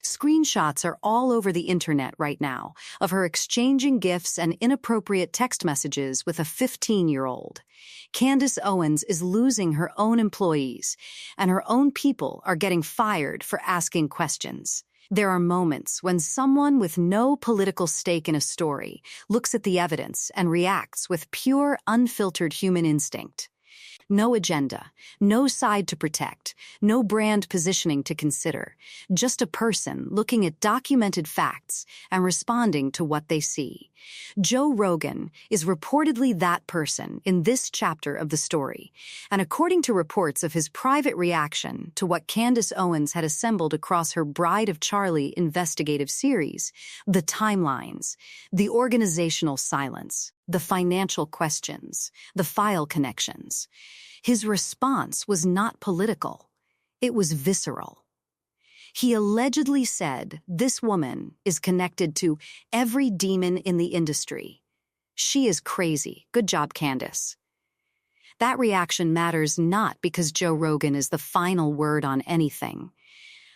Screenshots are all over the internet right now of her exchanging gifts and inappropriate text messages with a 15-year-old. Candace Owens is losing her own employees, and her own people are getting fired for asking questions. There are moments when someone with no political stake in a story looks at the evidence and reacts with pure, unfiltered human instinct. No agenda, no side to protect, no brand positioning to consider, just a person looking at documented facts and responding to what they see. Joe Rogan is reportedly that person in this chapter of the story, and according to reports of his private reaction to what Candace Owens had assembled across her Bride of Charlie investigative series, the timelines, the organizational silence, the financial questions, the file connections, his response was not political. It was visceral. He allegedly said this woman is connected to every demon in the industry. She is crazy. Good job, Candace. That reaction matters not because Joe Rogan is the final word on anything,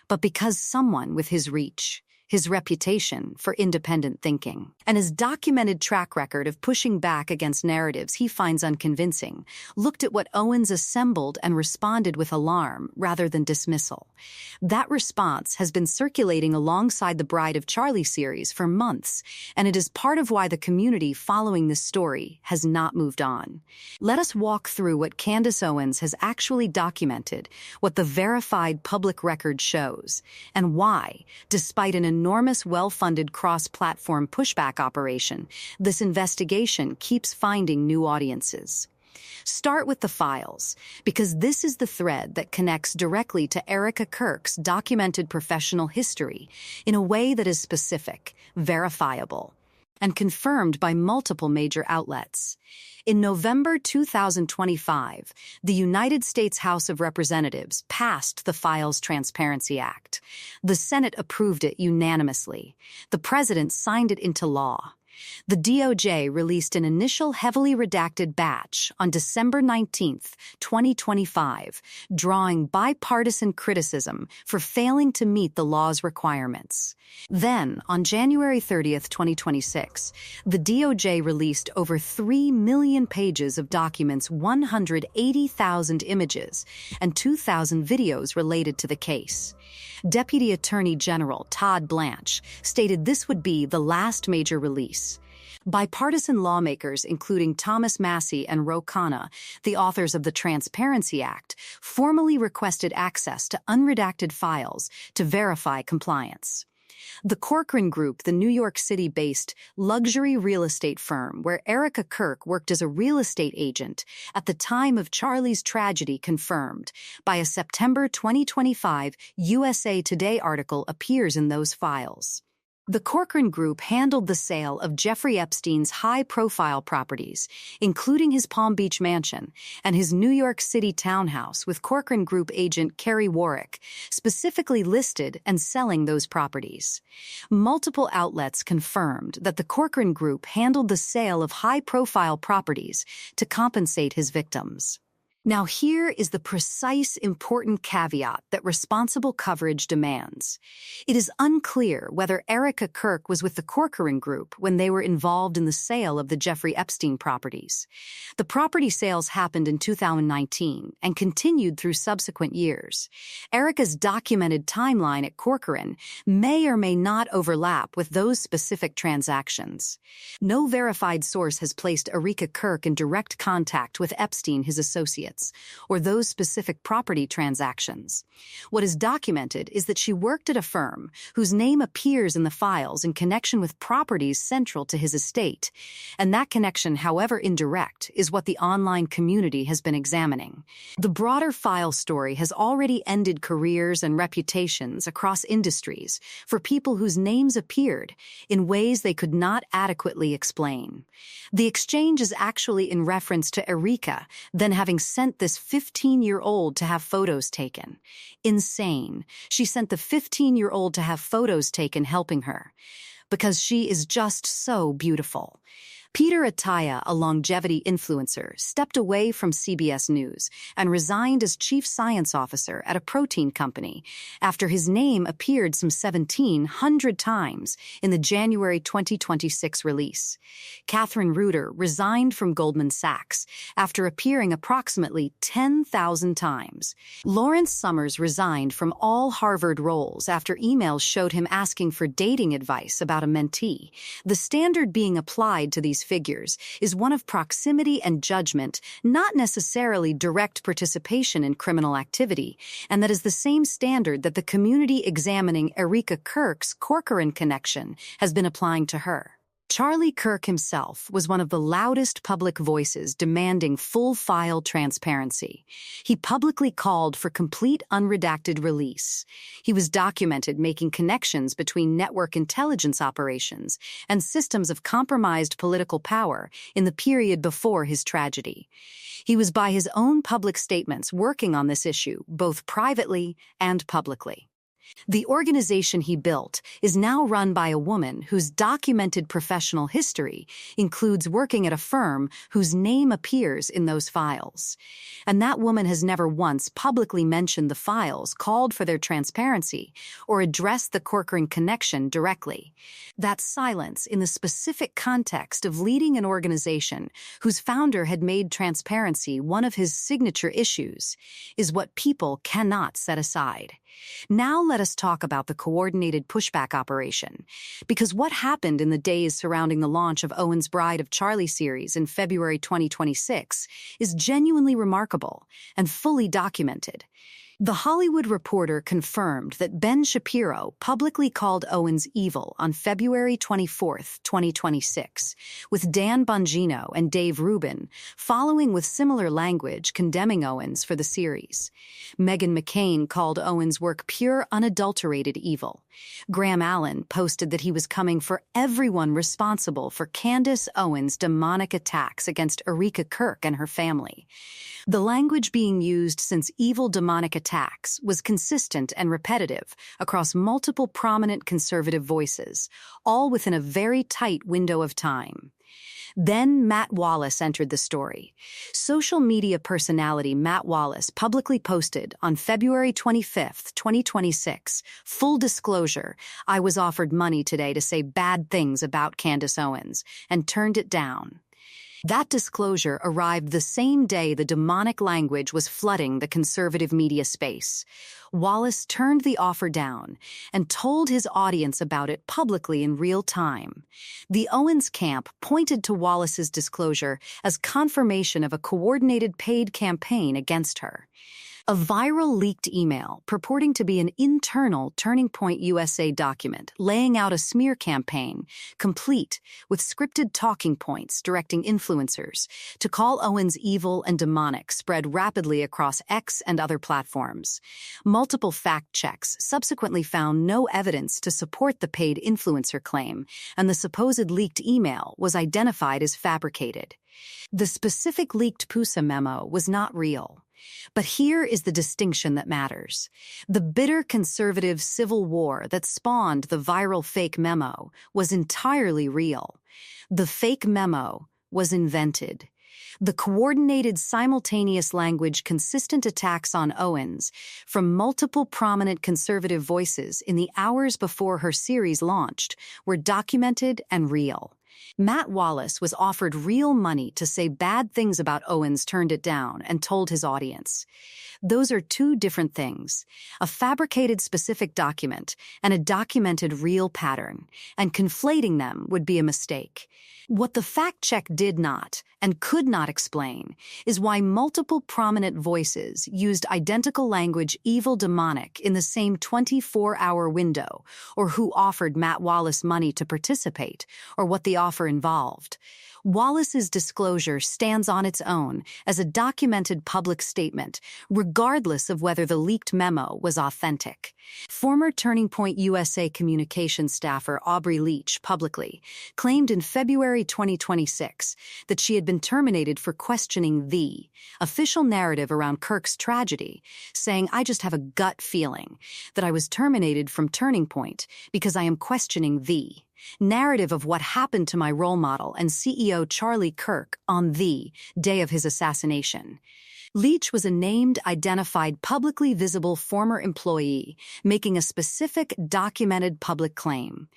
but because someone with his reach, his reputation for independent thinking, and his documented track record of pushing back against narratives he finds unconvincing, looked at what Owens assembled and responded with alarm rather than dismissal. That response has been circulating alongside the Bride of Charlie series for months, and it is part of why the community following this story has not moved on. Let us walk through what Candace Owens has actually documented, what the verified public record shows, and why, despite an enormous well-funded cross-platform pushback operation, this investigation keeps finding new audiences. Start with the files, because this is the thread that connects directly to Erika Kirk's documented professional history in a way that is specific, verifiable, and confirmed by multiple major outlets. In November 2025, the United States House of Representatives passed the Files Transparency Act. The Senate approved it unanimously. The President signed it into law. The DOJ released an initial heavily redacted batch on December 19, 2025, drawing bipartisan criticism for failing to meet the law's requirements. Then, on January 30, 2026, the DOJ released over 3 million pages of documents, 180,000 images, and 2,000 videos related to the case. Deputy Attorney General Todd Blanche stated this would be the last major release. Bipartisan lawmakers, including Thomas Massie and Ro Khanna, the authors of the Transparency Act, formally requested access to unredacted files to verify compliance. The Corcoran Group, the New York City-based luxury real estate firm where Erika Kirk worked as a real estate agent at the time of Charlie's tragedy, confirmed by a September 2025 USA Today article appears in those files. The Corcoran Group handled the sale of Jeffrey Epstein's high-profile properties, including his Palm Beach mansion and his New York City townhouse, with Corcoran Group agent Kerry Warwick specifically listed and selling those properties. Multiple outlets confirmed that the Corcoran Group handled the sale of high-profile properties to compensate his victims. Now here is the precise, important caveat that responsible coverage demands. It is unclear whether Erika Kirk was with the Corcoran Group when they were involved in the sale of the Jeffrey Epstein properties. The property sales happened in 2019 and continued through subsequent years. Erika's documented timeline at Corcoran may or may not overlap with those specific transactions. No verified source has placed Erika Kirk in direct contact with Epstein, his associates, or those specific property transactions. What is documented is that she worked at a firm whose name appears in the files in connection with properties central to his estate, and that connection, however indirect, is what the online community has been examining. The broader file story has already ended careers and reputations across industries for people whose names appeared in ways they could not adequately explain. The exchange is actually in reference to Erika then having sent this 15-year-old to have photos taken. Insane. She sent the 15-year-old to have photos taken helping her. Because she is just so beautiful. Peter Attia, a longevity influencer, stepped away from CBS News and resigned as chief science officer at a protein company after his name appeared some 1,700 times in the January 2026 release. Catherine Reuter resigned from Goldman Sachs after appearing approximately 10,000 times. Lawrence Summers resigned from all Harvard roles after emails showed him asking for dating advice about a mentee. The standard being applied to these figures is one of proximity and judgment, not necessarily direct participation in criminal activity, and that is the same standard that the community examining Erika Kirk's Corcoran connection has been applying to her. Charlie Kirk himself was one of the loudest public voices demanding full-file transparency. He publicly called for complete unredacted release. He was documented making connections between network intelligence operations and systems of compromised political power in the period before his tragedy. He was, by his own public statements, working on this issue, both privately and publicly. The organization he built is now run by a woman whose documented professional history includes working at a firm whose name appears in those files. And that woman has never once publicly mentioned the files, called for their transparency, or addressed the Corcoran connection directly. That silence in the specific context of leading an organization whose founder had made transparency one of his signature issues is what people cannot set aside. Now let us talk about the coordinated pushback operation, because what happened in the days surrounding the launch of Owen's Bride of Charlie series in February 2026 is genuinely remarkable and fully documented. The Hollywood Reporter confirmed that Ben Shapiro publicly called Owens evil on February 24, 2026, with Dan Bongino and Dave Rubin following with similar language condemning Owens for the series. Meghan McCain called Owens' work pure, unadulterated evil. Graham Allen posted that he was coming for everyone responsible for Candace Owens' demonic attacks against Erika Kirk and her family. The language being used since evil demonic attacks was consistent and repetitive across multiple prominent conservative voices, all within a very tight window of time. Then Matt Wallace entered the story. Social media personality Matt Wallace publicly posted on February 25, 2026, "Full disclosure, I was offered money today to say bad things about Candace Owens and turned it down." That disclosure arrived the same day the demonic language was flooding the conservative media space. Wallace turned the offer down and told his audience about it publicly in real time. The Owens camp pointed to Wallace's disclosure as confirmation of a coordinated paid campaign against her. A viral leaked email purporting to be an internal Turning Point USA document laying out a smear campaign, complete with scripted talking points directing influencers to call Owens evil and demonic, spread rapidly across X and other platforms. Multiple fact checks subsequently found no evidence to support the paid influencer claim, and the supposed leaked email was identified as fabricated. The specific leaked PUSA memo was not real. But here is the distinction that matters. The bitter conservative civil war that spawned the viral fake memo was entirely real. The fake memo was invented. The coordinated, simultaneous language consistent attacks on Owens from multiple prominent conservative voices in the hours before her series launched were documented and real. Matt Wallace was offered real money to say bad things about Owens, turned it down, and told his audience. Those are two different things: a fabricated specific document and a documented real pattern, and conflating them would be a mistake. What the fact check did not and could not explain is why multiple prominent voices used identical language evil demonic in the same 24-hour window, or who offered Matt Wallace money to participate, or what the offer involved. Wallace's disclosure stands on its own as a documented public statement, regardless of whether the leaked memo was authentic. Former Turning Point USA communications staffer Aubrey Leach publicly claimed in February 2026 that she had been terminated for questioning the official narrative around Kirk's tragedy, saying, "I just have a gut feeling that I was terminated from Turning Point because I am questioning the narrative of what happened to my role model and CEO Charlie Kirk on the day of his assassination. Leach was a named, identified, publicly visible former employee, making a specific, documented public claim.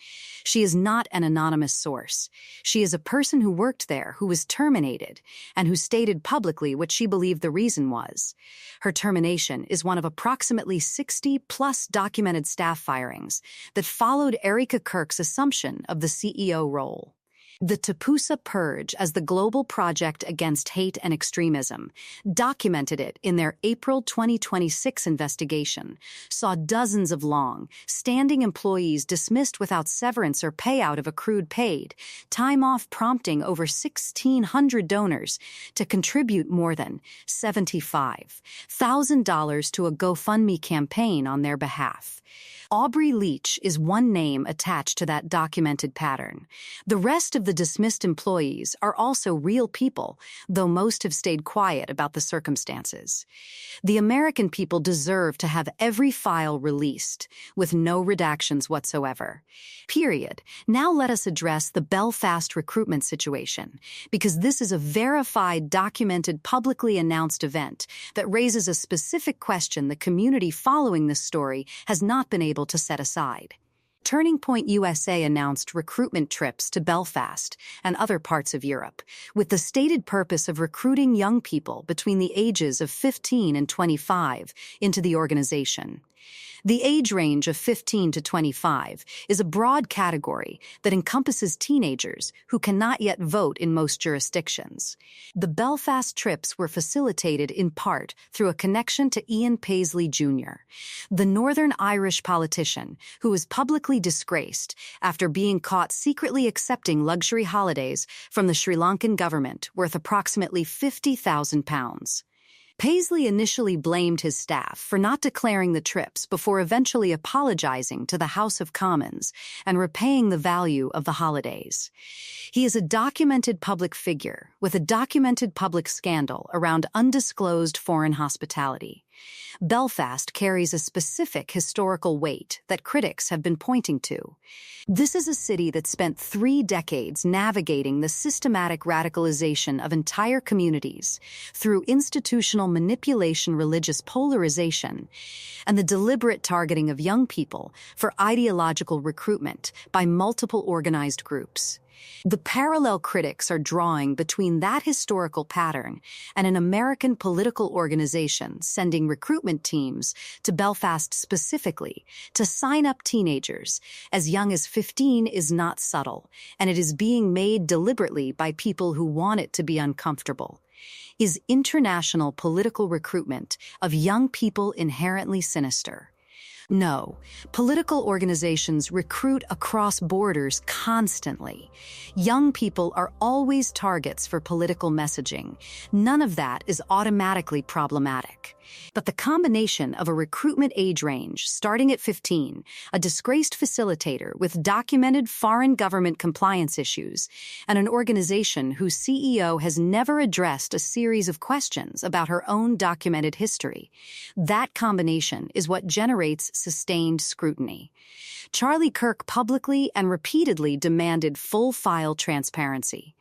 She is not an anonymous source. She is a person who worked there, who was terminated, and who stated publicly what she believed the reason was. Her termination is one of approximately 60-plus documented staff firings that followed Erika Kirk's assumption of the CEO role. The Tapusa Purge, as the global project against hate and extremism, documented it in their April 2026 investigation, saw dozens of long-standing employees dismissed without severance or payout of accrued paid time off, prompting over 1,600 donors to contribute more than $75,000 to a GoFundMe campaign on their behalf. Aubrey Leach is one name attached to that documented pattern. The rest of the dismissed employees are also real people, though most have stayed quiet about the circumstances. The American people deserve to have every file released, with no redactions whatsoever. Period. Now let us address the Belfast recruitment situation, because this is a verified, documented, publicly announced event that raises a specific question the community following this story has not been able to set aside. Turning Point USA announced recruitment trips to Belfast and other parts of Europe, with the stated purpose of recruiting young people between the ages of 15 and 25 into the organization. The age range of 15 to 25 is a broad category that encompasses teenagers who cannot yet vote in most jurisdictions. The Belfast trips were facilitated in part through a connection to Ian Paisley Jr., the Northern Irish politician who was publicly disgraced after being caught secretly accepting luxury holidays from the Sri Lankan government worth approximately £50,000. Paisley initially blamed his staff for not declaring the trips before eventually apologizing to the House of Commons and repaying the value of the holidays. He is a documented public figure with a documented public scandal around undisclosed foreign hospitality. Belfast carries a specific historical weight that critics have been pointing to. This is a city that spent 3 decades navigating the systematic radicalization of entire communities through institutional manipulation, religious polarization, and the deliberate targeting of young people for ideological recruitment by multiple organized groups. The parallel critics are drawing between that historical pattern and an American political organization sending recruitment teams to Belfast specifically to sign up teenagers as young as 15 is not subtle, and it is being made deliberately by people who want it to be uncomfortable. Is international political recruitment of young people inherently sinister? No, political organizations recruit across borders constantly. Young people are always targets for political messaging. None of that is automatically problematic. But the combination of a recruitment age range starting at 15, a disgraced facilitator with documented foreign government compliance issues, and an organization whose CEO has never addressed a series of questions about her own documented history, that combination is what generates sustained scrutiny. Charlie Kirk publicly and repeatedly demanded full file transparency.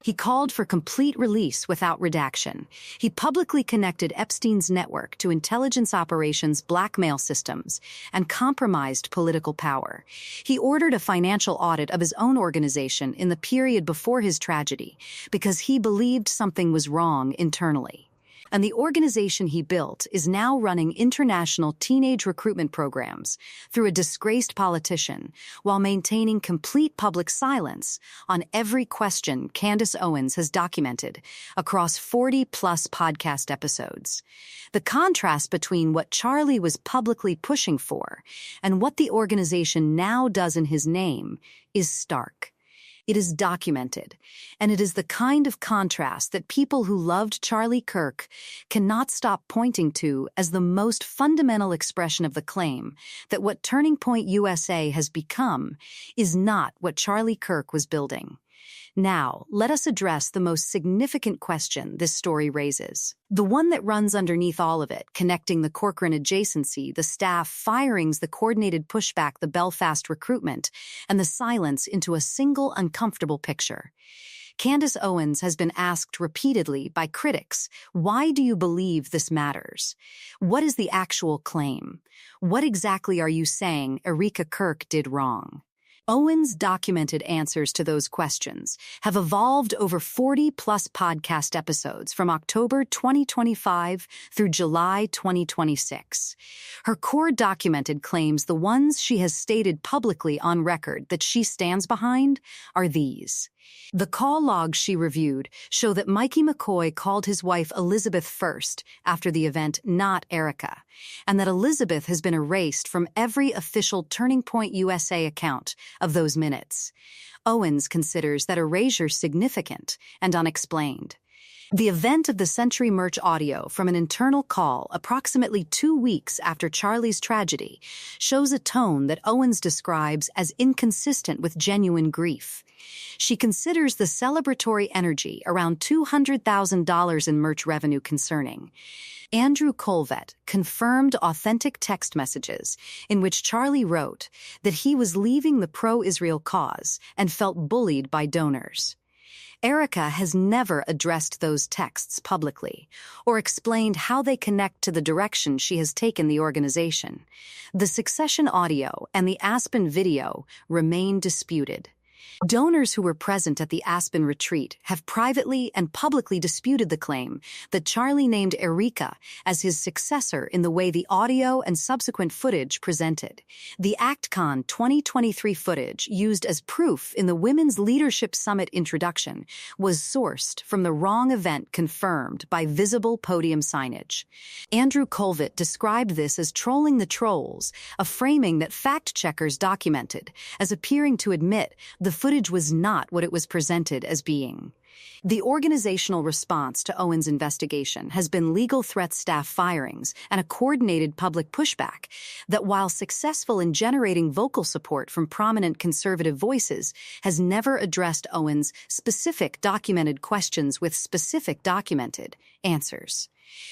He called for complete release without redaction. He publicly connected Epstein's network to intelligence operations blackmail systems and compromised political power. He ordered a financial audit of his own organization in the period before his tragedy because he believed something was wrong internally. And the organization he built is now running international teenage recruitment programs through a disgraced politician while maintaining complete public silence on every question Candace Owens has documented across 40-plus podcast episodes. The contrast between what Charlie was publicly pushing for and what the organization now does in his name is stark. It is documented, and it is the kind of contrast that people who loved Charlie Kirk cannot stop pointing to as the most fundamental expression of the claim that what Turning Point USA has become is not what Charlie Kirk was building. Now, let us address the most significant question this story raises. The one that runs underneath all of it, connecting the Corcoran adjacency, the staff firings, the coordinated pushback, the Belfast recruitment, and the silence into a single uncomfortable picture. Candace Owens has been asked repeatedly by critics, why do you believe this matters? What is the actual claim? What exactly are you saying Erika Kirk did wrong? Owens' documented answers to those questions have evolved over 40-plus podcast episodes from October 2025 through July 2026. Her core documented claims, the ones she has stated publicly on record that she stands behind, are these. The call logs she reviewed show that Mikey McCoy called his wife Elizabeth first after the event, not Erika, and that Elizabeth has been erased from every official Turning Point USA account of those minutes. Owens considers that erasure significant and unexplained. The event of the Century Merch audio from an internal call approximately 2 weeks after Charlie's tragedy shows a tone that Owens describes as inconsistent with genuine grief. She considers the celebratory energy around $200,000 in merch revenue concerning. Andrew Colvett confirmed authentic text messages in which Charlie wrote that he was leaving the pro-Israel cause and felt bullied by donors. Erika has never addressed those texts publicly or explained how they connect to the direction she has taken the organization. The Succession audio and the Aspen video remain disputed. Donors who were present at the Aspen retreat have privately and publicly disputed the claim that Charlie named Erika as his successor in the way the audio and subsequent footage presented. The ActCon 2023 footage used as proof in the Women's Leadership Summit introduction was sourced from the wrong event confirmed by visible podium signage. Andrew Colvett described this as trolling the trolls, a framing that fact-checkers documented as appearing to admit the footage was not what it was presented as being. The organizational response to Owens' investigation has been legal threats, staff firings, and a coordinated public pushback that, while successful in generating vocal support from prominent conservative voices, has never addressed Owens' specific documented questions with specific documented answers.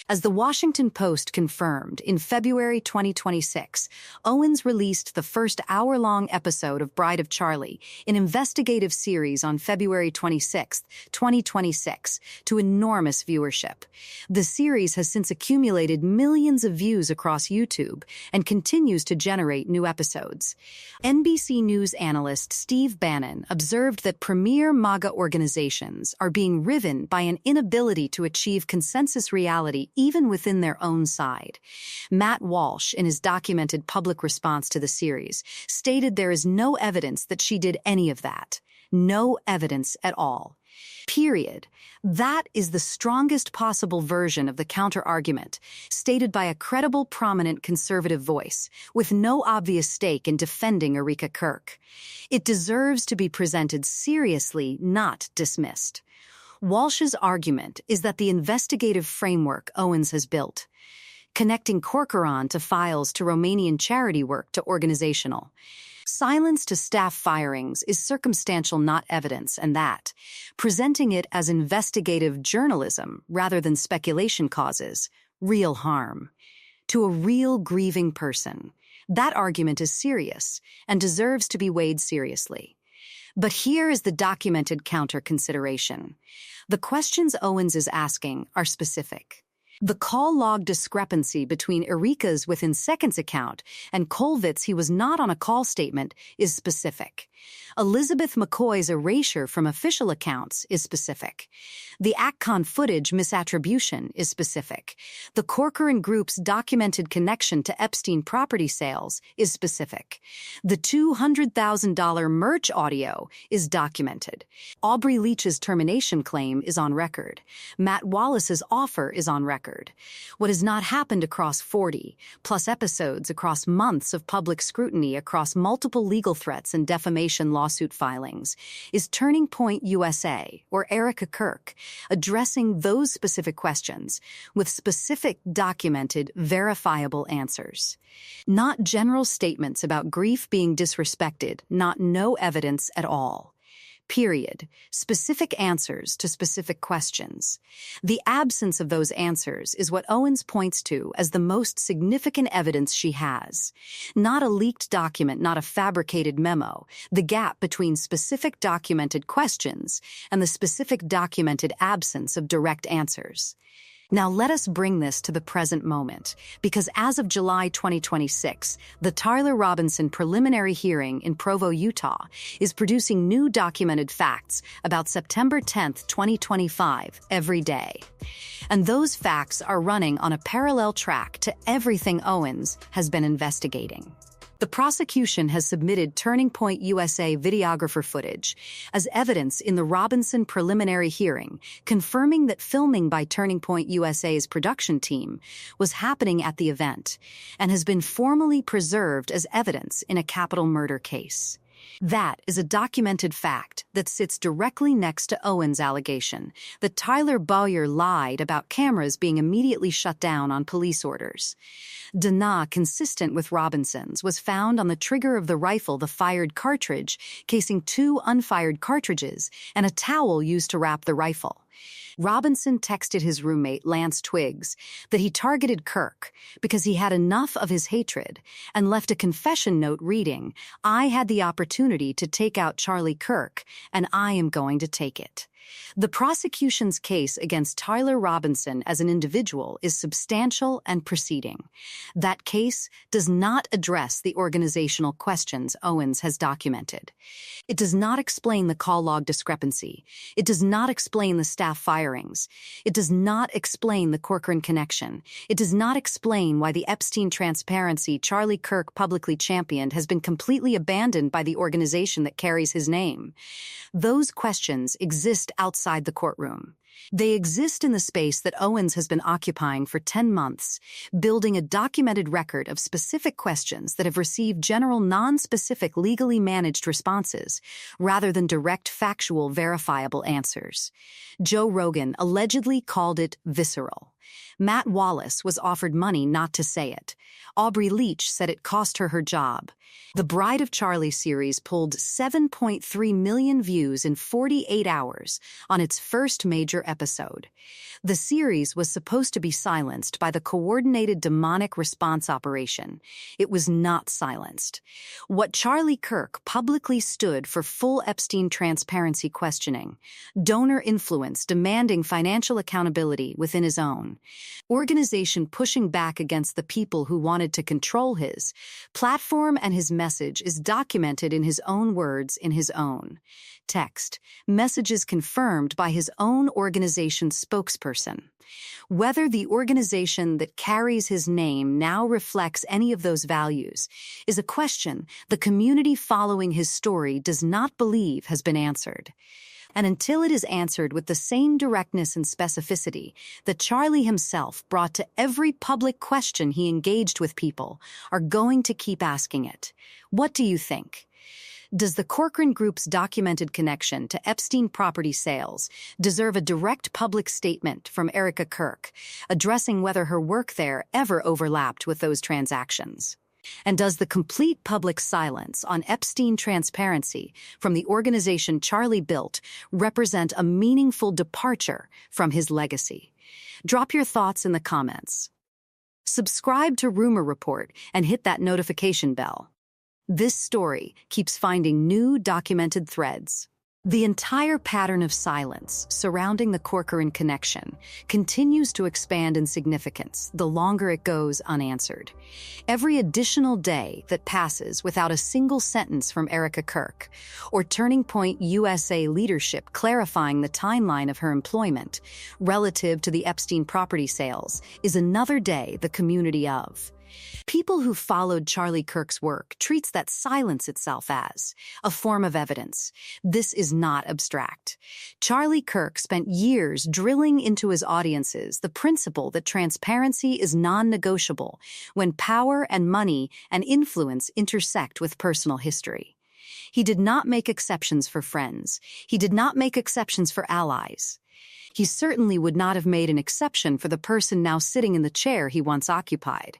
As the Washington Post confirmed in February 2026, Owens released the first hour-long episode of Bride of Charlie, an investigative series on February 26, 2026, to enormous viewership. The series has since accumulated millions of views across YouTube and continues to generate new episodes. NBC News analyst Steve Bannon observed that premier MAGA organizations are being riven by an inability to achieve consensus reality even within their own side. Matt Walsh, in his documented public response to the series, stated there is no evidence that she did any of that. No evidence at all. Period. That is the strongest possible version of the counter-argument, stated by a credible, prominent conservative voice, with no obvious stake in defending Erika Kirk. It deserves to be presented seriously, not dismissed. Walsh's argument is that the investigative framework Owens has built, connecting Corcoran to files to Romanian charity work to organizational, silence to staff firings, is circumstantial, not evidence, and that presenting it as investigative journalism rather than speculation causes real harm to a real grieving person. That argument is serious and deserves to be weighed seriously. But here is the documented counter-consideration. The questions Owens is asking are specific. The call log discrepancy between Erika's within seconds account and Colvett's he was not on a call statement is specific. Elizabeth McCoy's erasure from official accounts is specific. The ActCon footage misattribution is specific. The Corcoran Group's documented connection to Epstein property sales is specific. The $200,000 merch audio is documented. Aubrey Leach's termination claim is on record. Matt Wallace's offer is on record. What has not happened across 40-plus episodes, across months of public scrutiny, across multiple legal threats and defamation lawsuit filings, is Turning Point USA, or Erika Kirk, addressing those specific questions with specific, documented, verifiable answers. Not general statements about grief being disrespected, not no evidence at all. Period. Specific answers to specific questions. The absence of those answers is what Owens points to as the most significant evidence she has. Not a leaked document, not a fabricated memo. The gap between specific documented questions and the specific documented absence of direct answers. Now let us bring this to the present moment, because as of July 2026, the Tyler Robinson preliminary hearing in Provo, Utah, is producing new documented facts about September 10th, 2025, every day. And those facts are running on a parallel track to everything Owens has been investigating. The prosecution has submitted Turning Point USA videographer footage as evidence in the Robinson preliminary hearing, confirming that filming by Turning Point USA's production team was happening at the event and has been formally preserved as evidence in a capital murder case. That is a documented fact that sits directly next to Owens' allegation that Tyler Bowyer lied about cameras being immediately shut down on police orders. DNA consistent with Robinson's was found on the trigger of the rifle, the fired cartridge, casing 2 unfired cartridges, and a towel used to wrap the rifle. Robinson texted his roommate, Lance Twiggs, that he targeted Kirk because he had enough of his hatred and left a confession note reading, "I had the opportunity to take out Charlie Kirk, and I am going to take it." The prosecution's case against Tyler Robinson as an individual is substantial and proceeding. That case does not address the organizational questions Owens has documented. It does not explain the call log discrepancy. It does not explain the staff firings. It does not explain the Corcoran connection. It does not explain why the Epstein transparency Charlie Kirk publicly championed has been completely abandoned by the organization that carries his name. Those questions exist outside the courtroom. They exist in the space that Owens has been occupying for 10 months, building a documented record of specific questions that have received general non-specific legally managed responses, rather than direct factual verifiable answers. Joe Rogan allegedly called it visceral. Matt Wallace was offered money not to say it. Aubrey Leach said it cost her her job. The Bride of Charlie series pulled 7.3 million views in 48 hours on its first major episode. The series was supposed to be silenced by the Coordinated Demonic Response Operation. It was not silenced. What Charlie Kirk publicly stood for: full Epstein transparency questioning, donor influence demanding financial accountability within his own, organization pushing back against the people who wanted to control his platform, and his message is documented in his own words in his own text, messages confirmed by his own organization's spokesperson. Whether the organization that carries his name now reflects any of those values is a question the community following his story does not believe has been answered. And until it is answered with the same directness and specificity that Charlie himself brought to every public question he engaged with, people are going to keep asking it. What do you think? Does the Corcoran Group's documented connection to Epstein property sales deserve a direct public statement from Erika Kirk, addressing whether her work there ever overlapped with those transactions? And does the complete public silence on Epstein transparency from the organization Charlie built represent a meaningful departure from his legacy? Drop your thoughts in the comments. Subscribe to Rumor Report and hit that notification bell. This story keeps finding new documented threads. The entire pattern of silence surrounding the Corcoran connection continues to expand in significance the longer it goes unanswered. Every additional day that passes without a single sentence from Erika Kirk, or Turning Point USA leadership clarifying the timeline of her employment relative to the Epstein property sales, is another day the community of people who followed Charlie Kirk's work treats that silence itself as a form of evidence. This is not abstract. Charlie Kirk spent years drilling into his audiences the principle that transparency is non-negotiable when power and money and influence intersect with personal history. He did not make exceptions for friends. He did not make exceptions for allies. He certainly would not have made an exception for the person now sitting in the chair he once occupied.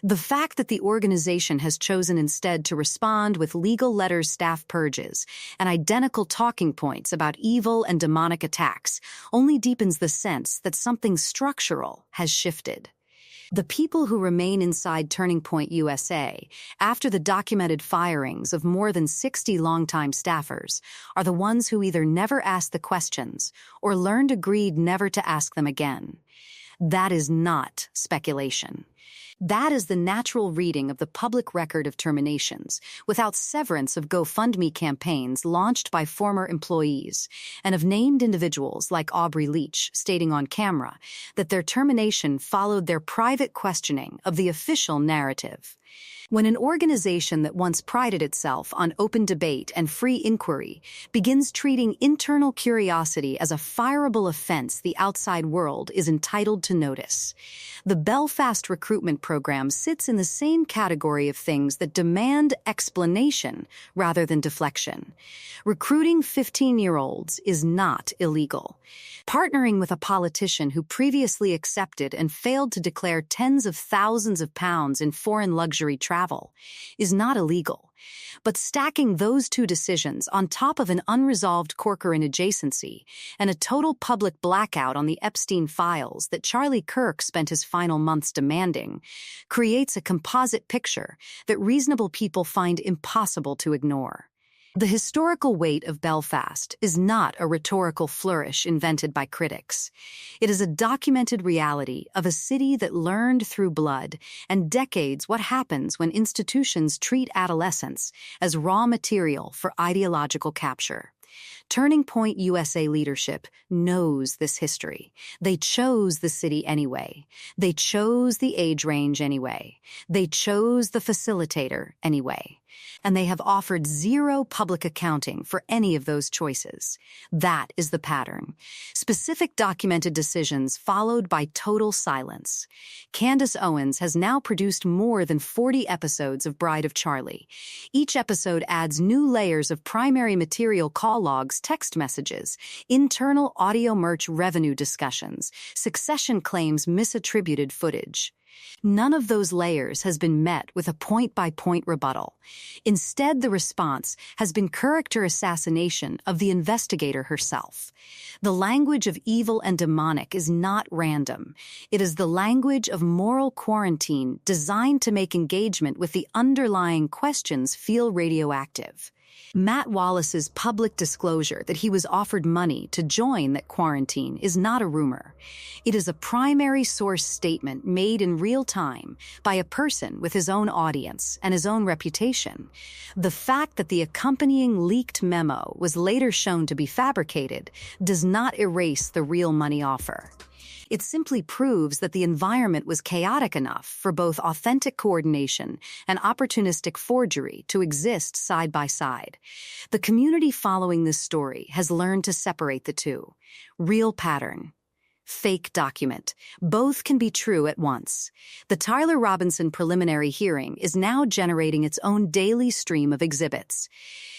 The fact that the organization has chosen instead to respond with legal letters, staff purges, and identical talking points about evil and demonic attacks only deepens the sense that something structural has shifted. The people who remain inside Turning Point USA after the documented firings of more than 60 longtime staffers are the ones who either never asked the questions or agreed never to ask them again. That is not speculation. That is the natural reading of the public record of terminations, without severance of GoFundMe campaigns launched by former employees, and of named individuals like Aubrey Leach stating on camera that their termination followed their private questioning of the official narrative. When an organization that once prided itself on open debate and free inquiry begins treating internal curiosity as a fireable offense the outside world is entitled to notice, the Belfast recruitment program sits in the same category of things that demand explanation rather than deflection. Recruiting 15-year-olds is not illegal. Partnering with a politician who previously accepted and failed to declare tens of thousands of pounds in foreign luxury travel is not illegal. But stacking those two decisions on top of an unresolved Corcoran adjacency and a total public blackout on the Epstein files that Charlie Kirk spent his final months demanding creates a composite picture that reasonable people find impossible to ignore. The historical weight of Belfast is not a rhetorical flourish invented by critics. It is a documented reality of a city that learned through blood and decades what happens when institutions treat adolescence as raw material for ideological capture. Turning Point USA leadership knows this history. They chose the city anyway. They chose the age range anyway. They chose the facilitator anyway. And they have offered zero public accounting for any of those choices. That is the pattern. Specific documented decisions followed by total silence. Candace Owens has now produced more than 40 episodes of Bride of Charlie. Each episode adds new layers of primary material, call logs, text messages, internal audio merch revenue discussions, succession claims, misattributed footage. None of those layers has been met with a point-by-point rebuttal. Instead, the response has been character assassination of the investigator herself. The language of evil and demonic is not random. It is the language of moral quarantine designed to make engagement with the underlying questions feel radioactive. Matt Wallace's public disclosure that he was offered money to join that quarantine is not a rumor. It is a primary source statement made in real time by a person with his own audience and his own reputation. The fact that the accompanying leaked memo was later shown to be fabricated does not erase the real money offer. It simply proves that the environment was chaotic enough for both authentic coordination and opportunistic forgery to exist side by side. The community following this story has learned to separate the two. Real pattern. Fake document. Both can be true at once. The Tyler Robinson preliminary hearing is now generating its own daily stream of exhibits.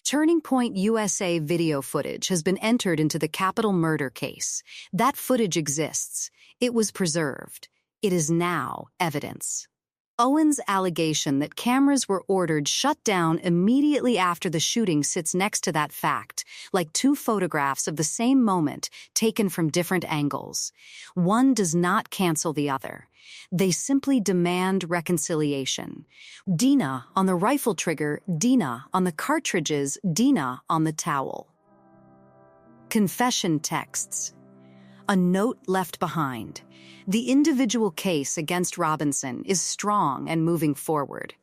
Turning Point USA video footage has been entered into the capital murder case. That footage exists. It was preserved. It is now evidence. Owen's allegation that cameras were ordered shut down immediately after the shooting sits next to that fact, like two photographs of the same moment taken from different angles. One does not cancel the other. They simply demand reconciliation. Dina on the rifle trigger, Dina on the cartridges, Dina on the towel. Confession texts. A note left behind. The individual case against Robinson is strong and moving forward.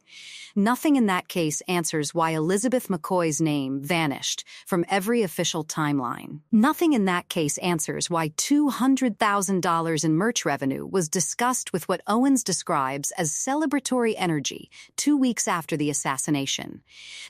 Nothing in that case answers why Elizabeth McCoy's name vanished from every official timeline. Nothing in that case answers why $200,000 in merch revenue was discussed with what Owens describes as celebratory energy 2 weeks after the assassination.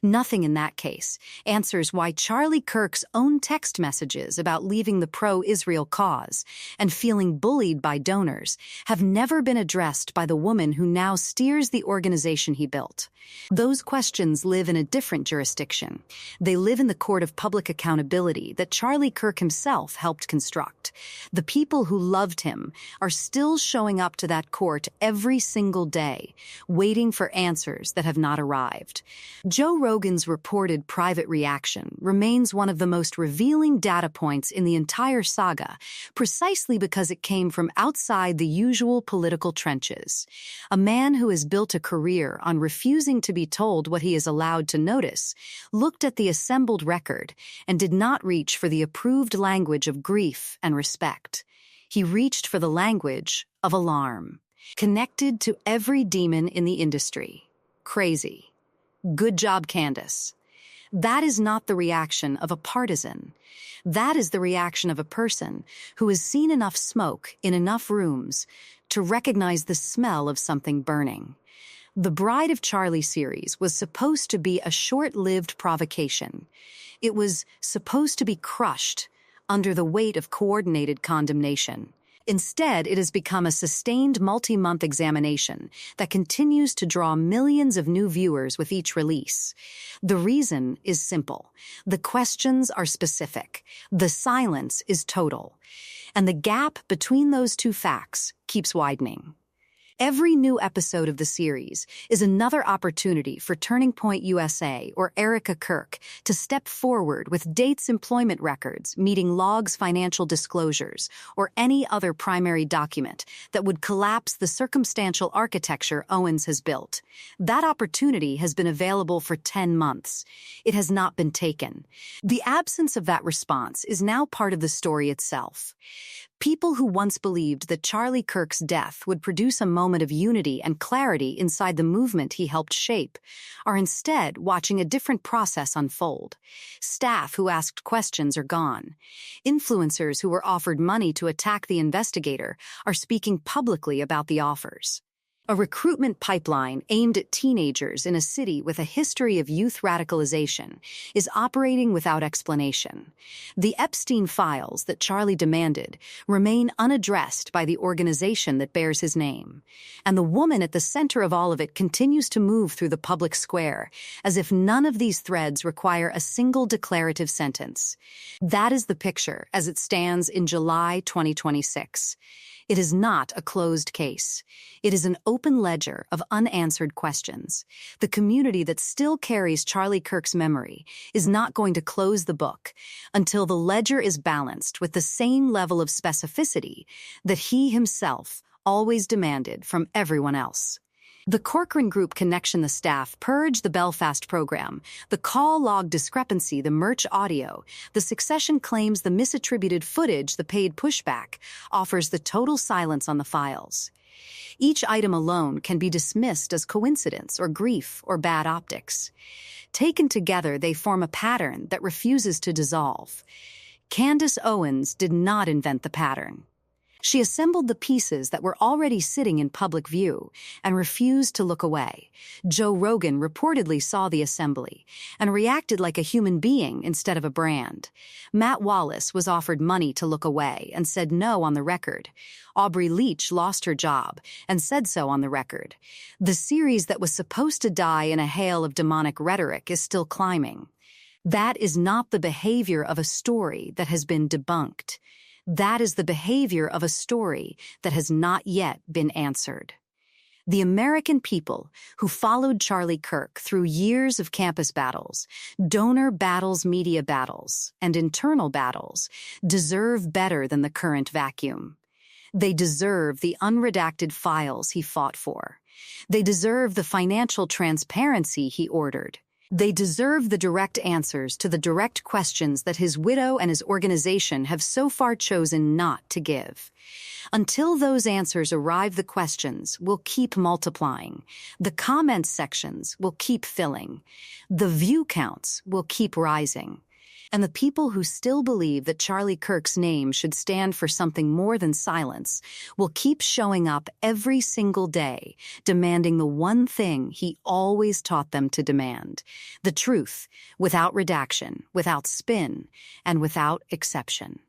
Nothing in that case answers why Charlie Kirk's own text messages about leaving the pro-Israel cause and feeling bullied by donors have never been addressed by the woman who now steers the organization he built. Those questions live in a different jurisdiction. They live in the court of public accountability that Charlie Kirk himself helped construct. The people who loved him are still showing up to that court every single day, waiting for answers that have not arrived. Joe Rogan's reported private reaction remains one of the most revealing data points in the entire saga, precisely because it came from outside the usual political trenches. A man who has built a career on refusing to be told what he is allowed to notice looked at the assembled record and did not reach for the approved language of grief and respect. He reached for the language of alarm, connected to every demon in the industry. Crazy. Good job, Candace. That is not the reaction of a partisan. That is the reaction of a person who has seen enough smoke in enough rooms to recognize the smell of something burning. The Bride of Charlie series was supposed to be a short-lived provocation. It was supposed to be crushed under the weight of coordinated condemnation. Instead, it has become a sustained multi-month examination that continues to draw millions of new viewers with each release. The reason is simple. The questions are specific. The silence is total. And the gap between those two facts keeps widening. Every new episode of the series is another opportunity for Turning Point USA or Erika Kirk to step forward with dates, employment records, meeting logs, financial disclosures, or any other primary document that would collapse the circumstantial architecture Owens has built. That opportunity has been available for 10 months. It has not been taken. The absence of that response is now part of the story itself. People who once believed that Charlie Kirk's death would produce a moment of unity and clarity inside the movement he helped shape are instead watching a different process unfold. Staff who asked questions are gone. Influencers who were offered money to attack the investigator are speaking publicly about the offers. A recruitment pipeline aimed at teenagers in a city with a history of youth radicalization is operating without explanation. The Epstein files that Charlie demanded remain unaddressed by the organization that bears his name. And the woman at the center of all of it continues to move through the public square, as if none of these threads require a single declarative sentence. That is the picture as it stands in July 2026. It is not a closed case. It is an open ledger of unanswered questions. The community that still carries Charlie Kirk's memory is not going to close the book until the ledger is balanced with the same level of specificity that he himself always demanded from everyone else. The Corcoran Group connection the staff purge the Belfast program, the call log discrepancy, the merch audio, the succession claims, the misattributed footage, the paid pushback, offers the total silence on the files. Each item alone can be dismissed as coincidence or grief or bad optics. Taken together, they form a pattern that refuses to dissolve. Candace Owens did not invent the pattern. She assembled the pieces that were already sitting in public view and refused to look away. Joe Rogan reportedly saw the assembly and reacted like a human being instead of a brand. Matt Wallace was offered money to look away and said no on the record. Aubrey Leach lost her job and said so on the record. The series that was supposed to die in a hail of demonic rhetoric is still climbing. That is not the behavior of a story that has been debunked. That is the behavior of a story that has not yet been answered. The American people who followed Charlie Kirk through years of campus battles, donor battles, media battles, and internal battles deserve better than the current vacuum. They deserve the unredacted files he fought for. They deserve the financial transparency he ordered. They deserve the direct answers to the direct questions that his widow and his organization have so far chosen not to give. Until those answers arrive, the questions will keep multiplying. The comment sections will keep filling. The view counts will keep rising. And the people who still believe that Charlie Kirk's name should stand for something more than silence will keep showing up every single day, demanding the one thing he always taught them to demand: the truth, without redaction, without spin, and without exception.